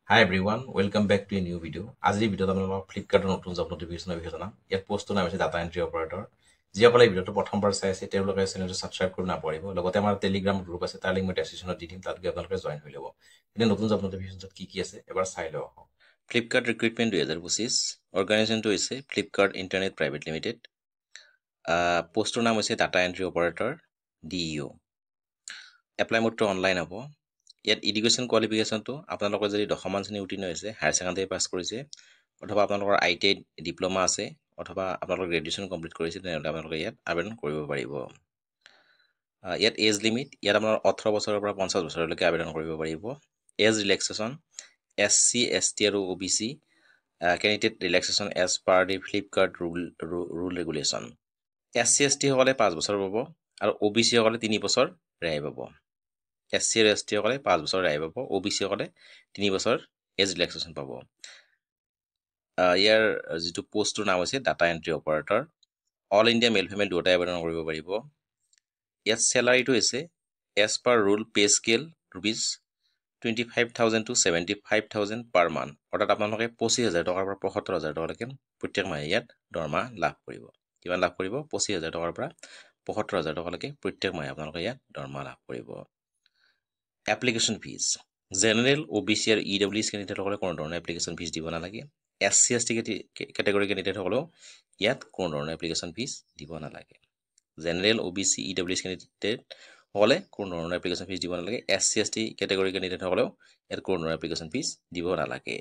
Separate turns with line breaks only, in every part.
Hi everyone, welcome back to a new video. আজিৰ ভিডিঅ'ত আপোনালোকক ফ্লিপকাৰ্টৰ নতুন জব নটিফিকেশ্যনৰ বিষয়ে জনাম। ইয়াত পোষ্টৰ নাম হৈছে ডাটা এন্ট্ৰি অপাৰেটৰ। যিসকলে এই ভিডিঅ'টো প্ৰথমবাৰ চাই আছে তেওঁলোকে চেনেলটো ছাবস্ক্ৰাইব কৰি নাপাহৰিব। লগতে আমাৰ টেলিগ্ৰাম গ্ৰুপ আছে, তাৰ লিংক মই ডেছক্ৰিপশ্যনত দি দিম, তাত গৈ আপোনালোকে জইন হৈ ল'ব। এতিয়া নতুন জব নটিফিকেশ্যনত কি আছে এবাৰ চাই লওঁ। ফ্লিপকাৰ্ট ৰিক্ৰুইটমেণ্ট 2025 অৰ্গেনাইজেশ্যনটো হৈছে ফ্লিপকাৰ্ট ইণ্টাৰনেট প্ৰাইভেট লিমিটেড। পোষ্টৰ নাম হৈছে data entry operator DEO। Apply মোডটো অনলাইন হ'ব। ইয়াত এডুকেশ্যন কোৱালিফিকেশ্যনটো আপোনালোকৰ যদি 10মান শ্ৰেণী উত্তীৰ্ণ হৈছে, হায়াৰ ছেকেণ্ডাৰী পাছ কৰিছে, অথবা আপোনালোকৰ ITI ডিপ্ল'মা আছে, অথবা আপোনালোকৰ গ্ৰেজুৱেশ্যন কমপ্লিট কৰিছে, তেনেহ'লে আপোনালোকে ইয়াত আবেদন কৰিব পাৰিব। ইয়াত এজ লিমিট, ইয়াত আপোনাৰ 18 বছৰৰ পৰা 50 বছৰলৈকে আবেদন কৰিব পাৰিব। এজ ৰিলেক্সেশ্যন SC, ST আৰু OBC candidate relaxation age per the Flipkart rule regulation. SC, ST সকলে 5 বছৰ পাব আৰু OBC সকলে 3 বছৰ ৰেহাই পাব। SC আৰু ST সকলে 5 বছৰ ৰেহাই পাব, OBC সকলে 3 বছৰ এজ ৰিলেক্সেশ্যন পাব। ইয়াৰ যিটো পোষ্টটোৰ নাম হৈছে data entry operator. All India male female দুয়োটাই আবেদন কৰিব পাৰিব। ইয়াত চেলাৰীটো হৈছে as per rule pay scale ₹25,000 to 75,000 per month, অৰ্থাৎ আপোনালোকে 25,000 টকাৰ পৰা 75,000 টকালৈকে প্ৰত্যেক মাহে ইয়াত দৰমহা লাভ কৰিব। কিমান লাভ কৰিব? 25,000 টকাৰ পৰা 75,000 টকালৈকে প্ৰত্যেক মাহে আপোনালোকে ইয়াত দৰমহা লাভ কৰিব। এপ্লিকেশ্যন ফিজ জেনেৰেল OBC আৰু EWS কেণ্ডিডেটসকলে কোনো ধৰণৰ এপ্লিকেশ্যন ফিজ দিব নালাগে। SC ST কেটেগৰী কেণ্ডিডেটসকলেও ইয়াত কোনো ধৰণৰ এপ্লিকেশ্যন ফিজ দিব নালাগে। জেনেৰেল OBC EWS কেণ্ডিডেটসকলে কোনো ধৰণৰ এপ্লিকেশ্যন ফিজ দিব নালাগে। SC ST কেটেগৰী কেণ্ডিডেটসকলেও ইয়াত কোনো ধৰণৰ এপ্লিকেশ্যন ফিজ দিব নালাগে।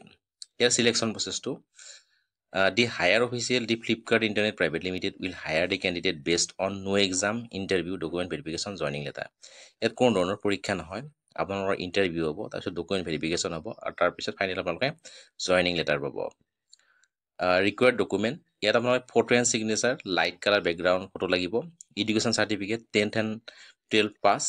ইয়াৰ চিলেকশ্যন প্ৰচেছটো the hire official the Flipkart internet private limited will hire the candidate based on no exam interview document verification joining letter. ইয়াত কোনো ধৰণৰ পৰীক্ষা নহয়, আপোনালোকৰ ইণ্টাৰভিউ হ'ব, তাৰপিছত ডকুমেণ্ট ভেৰিফিকেশ্যন হ'ব আৰু তাৰপিছত ফাইনেল আপোনালোকে জইনিং লেটাৰ পাব। ৰিকুৱাৰ্ড ডকুমেণ্ট, ইয়াত আপোনালোকে photo and signature, light colour background photo লাগিব, education certificate 10th and 12th pass,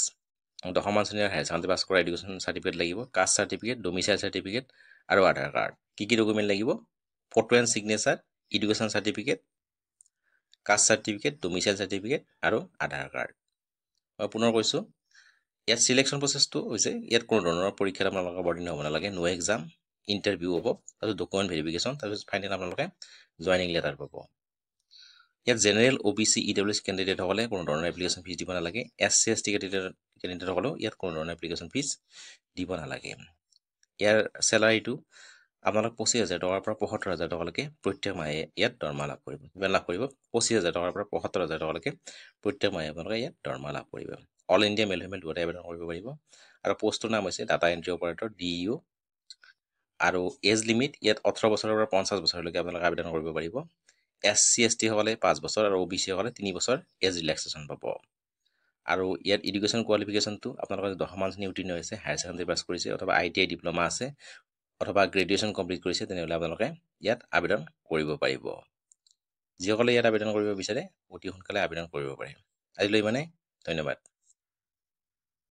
10মান শ্ৰেণীৰ হায়াৰ ছেকেণ্ডাৰী পাছ কৰা এডুকেশ্যন চাৰ্টিফিকেট লাগিব, কাষ্ট চাৰ্টিফিকেট, ডমিচাইল চাৰ্টিফিকেট আৰু আধাৰ কাৰ্ড। কি ডকুমেণ্ট লাগিব? Photo and signature, education certificate, caste certificate, domicile certificate আৰু Aadhaar card. মই পুনৰ কৈছোঁ, ইয়াত চিলেকশ্যন প্ৰচেছটো হৈছে ইয়াত কোনো ধৰণৰ পৰীক্ষাত আপোনালোকে অৱতীৰ্ণ হ'ব নালাগে। নো এক্সাম ইণ্টাৰভিউ হ'ব, তাৰপিছত ডকুমেণ্ট ভেৰিফিকেশ্যন, তাৰপিছত ফাইনেল আপোনালোকে জইনিং লেটাৰ পাব। ইয়াত জেনেৰেল OBC EWS কেণ্ডিডেটসকলে কোনো ধৰণৰ এপ্লিকেশ্যন ফিজ দিব নালাগে। SC ST কেণ্ডিডেটসকলেও ইয়াত কোনো ধৰণৰ এপ্লিকেশ্যন ফিজ দিব নালাগে। ইয়াৰ চেলাৰীটো আপোনালোক 25,000 টকাৰ পৰা 75,000 টকালৈকে প্ৰত্যেক মাহে ইয়াত দৰমহা লাভ কৰিব। কিমান লাভ কৰিব? 25,000 টকাৰ পৰা 75,000 টকালৈকে প্ৰত্যেক মাহে আপোনালোকে ইয়াত দৰমহা লাভ কৰিব। অল ইণ্ডিয়া মেল ফিমেল দুয়োটাই আবেদন কৰিব পাৰিব। আৰু পোষ্টটোৰ নাম হৈছে ডাটা এন্ট্ৰি অপাৰেটৰ DEO। আৰু এজ লিমিট ইয়াত 18 বছৰৰ পৰা 50 বছৰলৈকে আপোনালোকে আবেদন কৰিব পাৰিব। SC ST সকলে 5 বছৰ আৰু OBC সকলে 3 বছৰ এজ ৰিলেক্সেশ্যন পাব। আৰু ইয়াত এডুকেশ্যন কোৱালিফিকেশ্যনটো আপোনালোকে 10মান শ্ৰেণী উত্তীৰ্ণ হৈছে, হায়াৰ ছেকেণ্ডাৰী পাছ কৰিছে, অথবা ITI ডিপ্ল'মা আছে, অথবা গ্ৰেজুৱেশ্যন কমপ্লিট কৰিছে, তেনেহ'লে আপোনালোকে ইয়াত আবেদন কৰিব পাৰিব। যিসকলে ইয়াত আবেদন কৰিব বিচাৰে অতি সোনকালে আবেদন কৰিব পাৰে। আজিলৈ ইমানেই, ধন্যবাদ।